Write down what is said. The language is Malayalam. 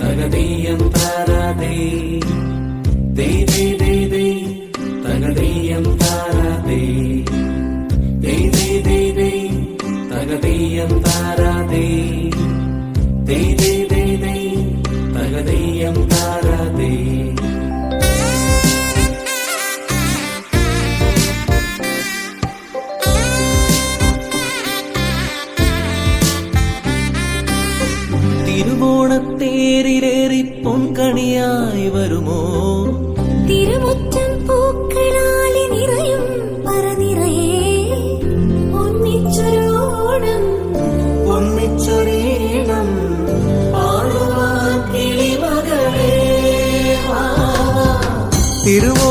തകതീയം താരാതേ തകതീയം താരാതേ തകതീയം താരാതേ തകതീയം താരാതേ. തിരുവോണത്തേരിലേറി പൊൻകണിയായി വരുമോ തിരുമുറ്റം പൂക്കളാലി നിറയും പറനിറയേ ഒന്നിച്ചൊരോണം ഒന്നിച്ചൊരീണം പാടുവാൻ കിളിമകളേ. തിരുവോ